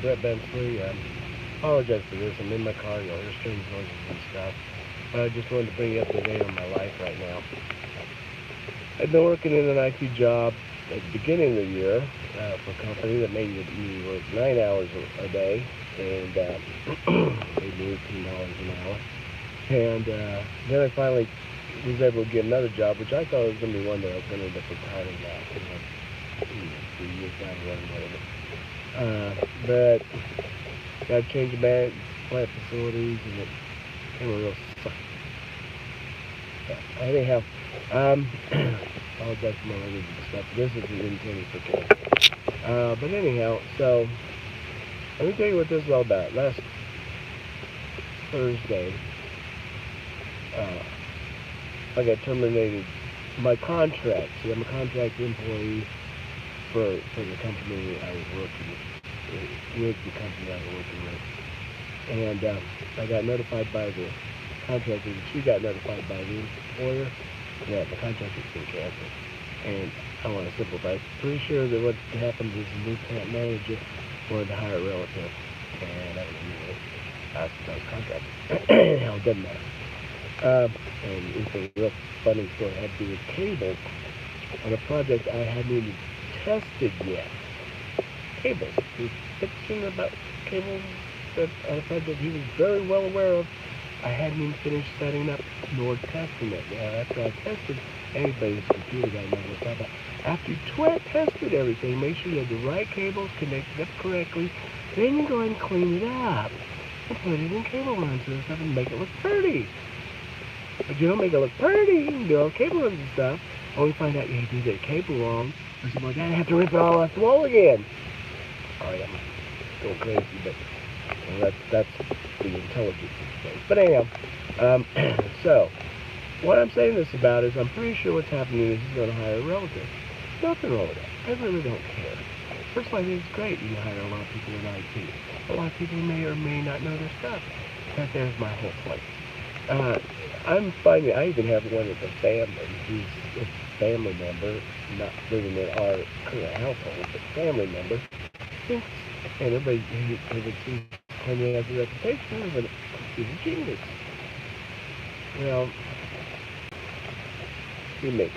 Brett Bensley. Apologize for this. I'm in my car. You'll hear strange noises and stuff. I just wanted to bring you up to date on my life right now. I've been working in an IT job at the beginning of the year for a company that made me work 9 hours a day, and paid me $18 an hour. And then I finally was able to get another job, which I thought was going to be one that I was going to end up retiring at, 3 years down the road, whatever. But got to change the plant facilities, and it became a real suck. Yeah. Anyhow, apologize for my language and stuff. This isn't intended for kids. But anyhow, so let me tell you what this is all about. Last Thursday, uh, I got terminated my contract. See, I'm a contract employee for the company I was working with the company I was working with. And I got notified by the contractor, she got notified by the employer that the contract has been canceled. And I want to simplify. Pretty sure that what happened is the new plant manager wanted to hire a relative. And that was me. That was contracted. Hell, it doesn't matter. And it's a real funny story. It had to do with cables on a project I hadn't even tested yet. Cables. He was fixing about cables on a project he was very well aware of. I hadn't even finished setting up nor testing it. After I tested, anybody's computer guy knows what I'm talking about. After you tested everything, make sure you have the right cables connected up correctly. Then you go ahead and clean it up and put it in cable runs and stuff and make it look pretty. But you don't make it look pretty. You can do all cable runs and stuff. Only find out you do the cable wrong. Or something like that. I have to rip it all off the wall again. Alright, I'm going crazy, but that's the intelligence of things. But anyhow, so what I'm saying this about is I'm pretty sure what's happening is he's going to hire a relative. Nothing wrong with that. I really don't care. First of all, I think it's great you can hire a lot of people in IT. A lot of people may or may not know their stuff. But there's my whole point. I'm finding, I even have one of the family who's a family member, not living in our current household, but family member, thinks, and everybody seems claim he has a reputation of an he's a genius. Well, he may be.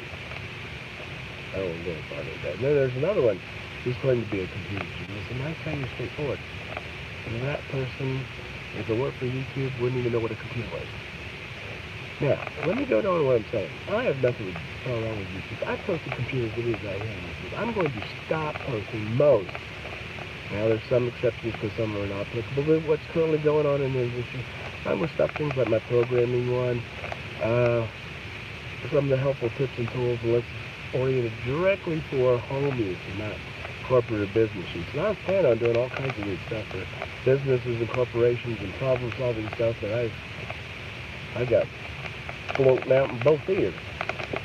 I don't know if I know that. Then there's another one who's claimed to be a computer genius, and I tell you straightforward. And that person, if it weren't for YouTube, wouldn't even know what a computer was. Now, let me go down to what I'm saying. I have nothing wrong with YouTube. I post the computer videos I have on YouTube. I'm going to stop posting most. Now, there's some exceptions because some are not applicable, but what's currently going on in the industry, I'm going to stop things like my programming one, some of the helpful tips and tools, and let's orient it directly for home use and not corporate or business use. And I was planning on doing all kinds of weird stuff for businesses and corporations and problem-solving stuff that I've got floating out in both ears.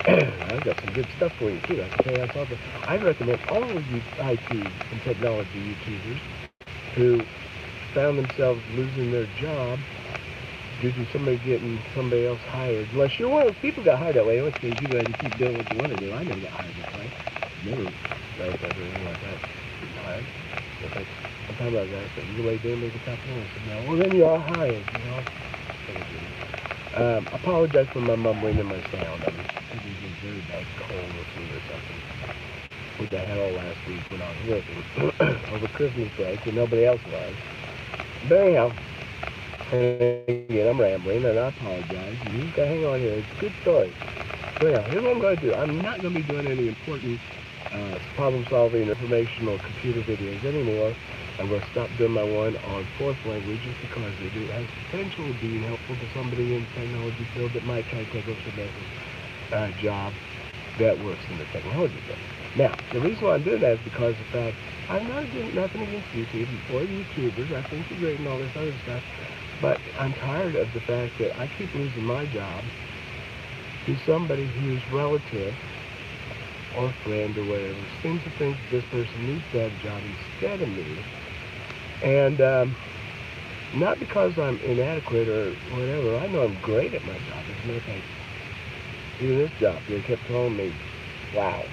I've got some good stuff for you too. I can tell you something. I recommend all of you IT and technology YouTubers who found themselves losing their job due to somebody getting somebody else hired. Unless you're one of those people got hired that way, in which case you go ahead and keep doing what you want to do. I never got hired that way. Never got hired or anything like that. Hired. Sometimes I got said, you go doing make a top one. I said, no. Well, then you are hired. You know. Apologize for my mumbling and my sound. I'm using very bad cold or flu or something. Which I had all last week when I was working over Christmas break when nobody else was. But anyhow, again, I'm rambling and I apologize. You just gotta hang on here. It's a good story. So anyhow, here's what I'm going to do. I'm not going to be doing any important problem-solving, informational computer videos anymore. I'm going to stop doing my one on fourth language just because it has potential of being helpful to somebody in the technology field that might try to take over somebody's job that works in the technology field. Now, the reason why I'm doing that is because of the fact I'm not doing nothing against YouTube or YouTubers. I think you're great and all this other stuff. But I'm tired of the fact that I keep losing my job to somebody who's relative or friend or whatever seems to think this person needs to have a job instead of me. And not because I'm inadequate or whatever. I know I'm great at my job. As a matter of fact, even this job, they kept telling me, wow,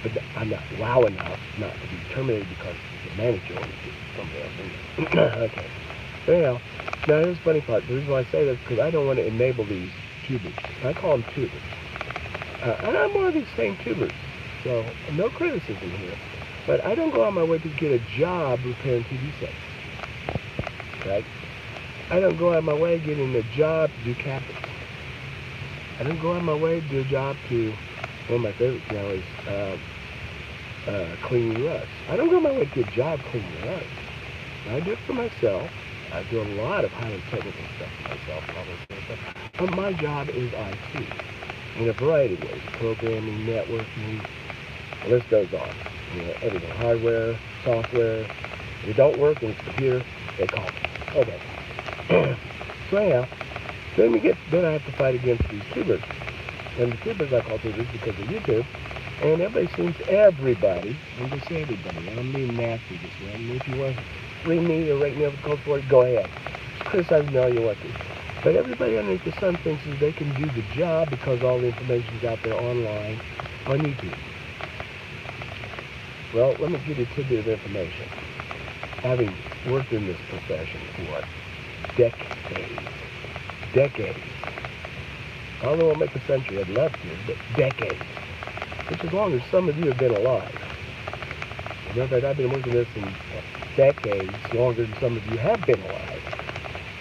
but I'm not wow enough not to be terminated because the manager or somebody else. Okay. So anyhow, now here's the funny part. The reason why I say this is because I don't want to enable these tubers. I call them tubers. And I'm one of these same tubers. So no criticism here. But I don't go on my way to get a job repairing TV sets. Right? I don't go out of my way getting a job to do cabinets. I don't go out of my way to do a job to, one of my favorites now is cleaning rugs. I don't go out of my way to get a job cleaning rugs. I do it for myself. I do a lot of highly technical stuff for myself, all this kind of stuff. But my job is IT in a variety of ways. Programming, networking, the list goes on. You know, everything. Hardware, software. If it don't work in the computer, they call me. Okay. So anyhow, then I have to fight against these tubers. And the tubers I call tubers because of YouTube. And everybody, and just everybody, I don't mean nasty this way. I mean, if you want to read me or rate me over the cold for it, go ahead. Criticize me all you want to. But everybody underneath the sun thinks that they can do the job because all the information's out there online on YouTube. Well, let me give you a tidbit of information. Having worked in this profession for decades. I don't know what make a century, I'd love to, but decades. Which is longer as some of you have been alive. As a matter of fact, I've been working this in decades, longer than some of you have been alive.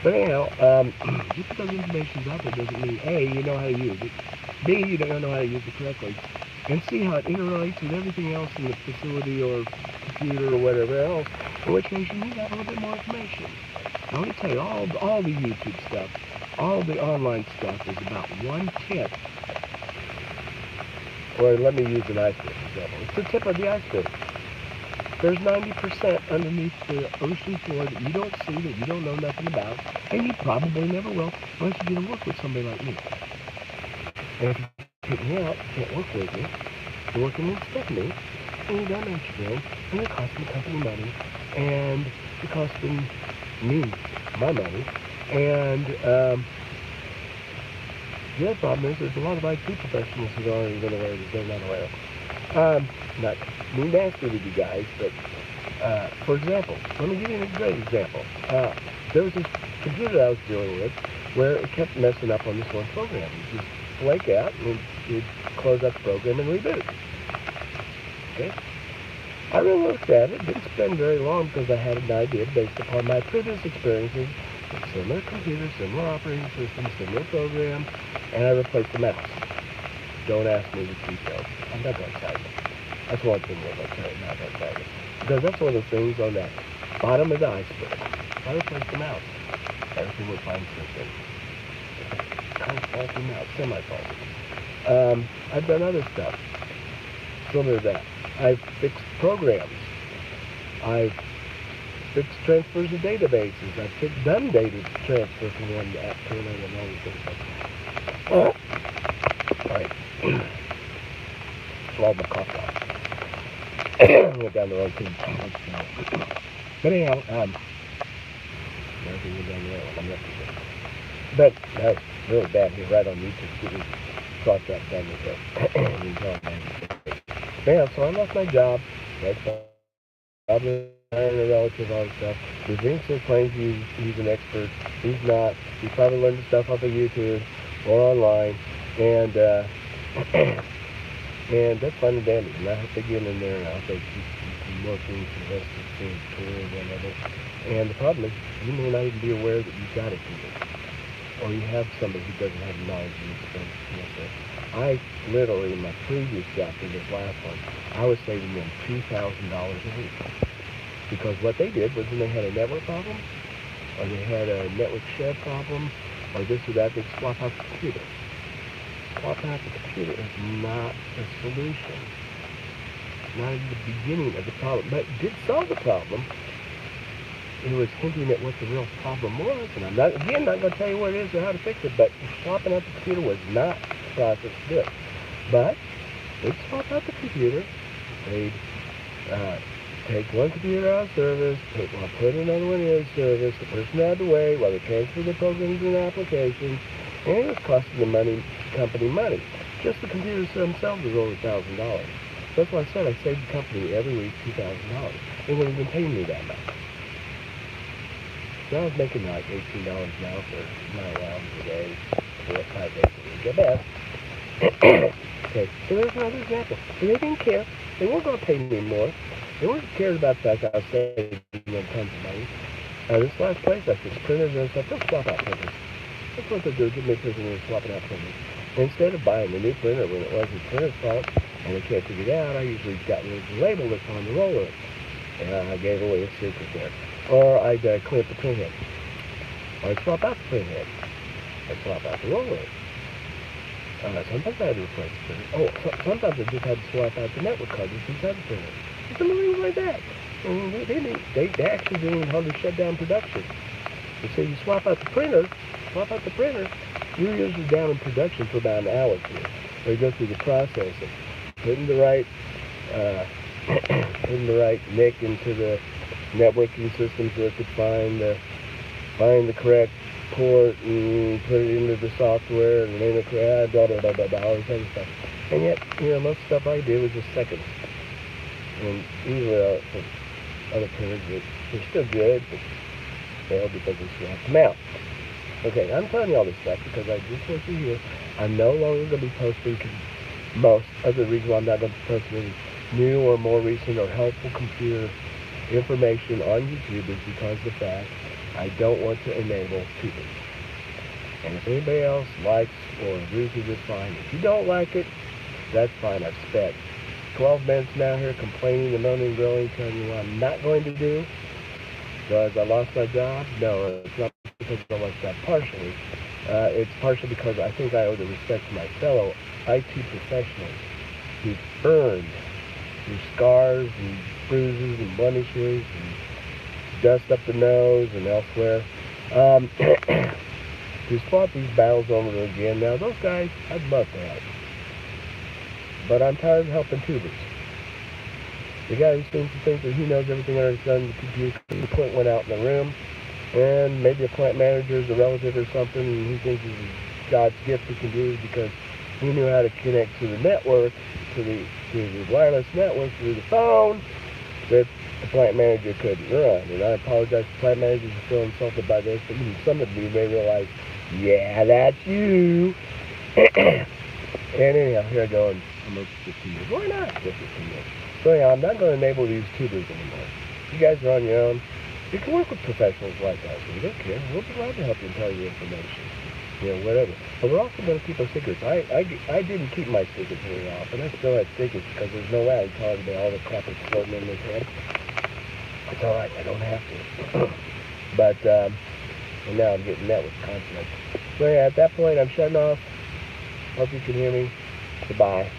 But anyhow, just because information's out there doesn't mean, A, you know how to use it, B, you don't know how to use it correctly, and C, how it interrelates with everything else in the facility or computer or whatever else, in which case you need to have a little bit more information. Now, let me tell you, all the YouTube stuff, all the online stuff is about 1/10. Or let me use an iceberg example. It's the tip of the iceberg. There's 90% underneath the ocean floor that you don't see, that you don't know nothing about, and you probably never will unless you get to work with somebody like me. And if you take me out, you can't work with me, you're working instead of me, and you don't know what you're doing, and you're costing the company money, and you're costing me my money, and the other problem is there's a lot of IT professionals who aren't even aware that they're not aware of. Not being nasty with you guys, but for example, let me give you a great example. There was this computer I was dealing with where it kept messing up on this one program. It just flake out and it'd close up the program and reboot. Okay? I really looked at it. Didn't spend very long because I had an idea based upon my previous experiences with similar computers, similar operating systems, similar programs, and I replaced the mouse. Don't ask me the details. I'm not going to tell you. That's one thing I'm going to tell you, not going to tell you. Because that's one of the things on that bottom of the iceberg. I replaced the mouse. Everything was fine since then. Kind of faulty mouse, semi-faulty. I've done other stuff similar to that. I've fixed programs. I've fixed transfers of databases. I've done data transfer from one app to another and all these things. All right. Swallowed my cough off. Went down the road too. But anyhow, everything went down the road. I'm not sure. But that was really bad here, right on YouTube. Getting cross-tracked down the road. Yeah, so I lost my job. Right? Probably hiring a relative, all this stuff. The Vince claims he's an expert. He's not. He probably learned the stuff off of YouTube or online. And and that's fun and dandy. And I hope they get in there and I hope they keep working for the rest of his career or whatever. And the problem is, you may not even be aware that you've got a tutor. Or you have somebody who doesn't have knowledge and experience. I literally, in my previous job for this last one, I was saving them $2,000 a week. Because what they did was when they had a network problem, or they had a network share problem, or this or that, they'd swap out the computer. Swapping out the computer is not a solution. Not at the beginning of the problem, but it did solve the problem. It was hinting at what the real problem was, and I'm not going to tell you what it is or how to fix it, but swapping out the computer was not the process to do it. But they'd swap out the computer, they'd take one computer out of service, put another one in service, the person out of the way while they transfer the programs and applications, and it was costing the company money. Just the computers themselves was over $1,000. That's why I said I saved the company every week $2,000. They wouldn't even pay me that much. So I was making like $18 now for 9 hours a day, 4 or 5 days a week at best. Okay, so there's another example. So they didn't care. They weren't going to pay me more. They weren't cared about the fact that I was saving them tons of money. This last place, I fixed printers and stuff. They'll swap out printers. That's what they do. Give me a printer and swapping out printers. Instead of buying a new printer when it was the printer's fault, and they can't figure it out, I usually got rid of the label that's on the roller. And I gave away a secret there. Or I'd clean up the print head. Or I'd swap out the print head. I'd swap out the roller. Sometimes I had to replace the printer. Oh, sometimes I just had to swap out the network card just inside the printer. Something things like that. And they actually didn't even hardly shut down production. And so you swap out the printer, you're usually down in production for about an hour or two. Or you go through the process of putting the right NIC into the networking system so it could find the correct port and put it into the software and name it correct, all this other stuff. And yet, most stuff I did was just seconds. And usually other printers, they're still good, but fail because they swapped them out. Okay, I'm telling you all this stuff because I just want you to hear I'm no longer going to be posting most of the reason why I'm not going to be posting any new or more recent or helpful computer information on YouTube is because of the fact I don't want to enable tubing. And if anybody else likes or agrees with this, fine. If you don't like it, that's fine. I've spent 12 minutes now here complaining and moaning and groaning, telling you what I'm not going to do because I lost my job. No, it's not because I lost that partially. It's partially because I think I owe the respect to my fellow IT professionals who've earned through scars and bruises and blemishes and dust up the nose and elsewhere who's fought these battles over and again. Now, those guys, I'd love to help. But I'm tired of helping tubers. The guy who seems to think that he knows everything under the sun, the plant went out in the room, and maybe a plant manager is a relative or something, and he thinks it's God's gift he can do because he knew how to connect to the network, to the wireless network through the phone, that the plant manager couldn't run. And I apologize to plant managers who feel insulted by this, but even some of you may realize, yeah, that's you. And anyhow, here I go, and almost 15 years. Why not? Just 15 years. So yeah, I'm not going to enable these tubers anymore. You guys are on your own. You can work with professionals like us. We don't care. We'll be glad to help you and tell you information. Whatever. But we're also going to keep our secrets. I didn't keep my secrets very often. I still had secrets because there's no way I can tell everybody all the crap that's floating in this head. It's all right. I don't have to. But and now I'm getting met with conflict. So yeah, at that point, I'm shutting off. Hope you can hear me. Goodbye.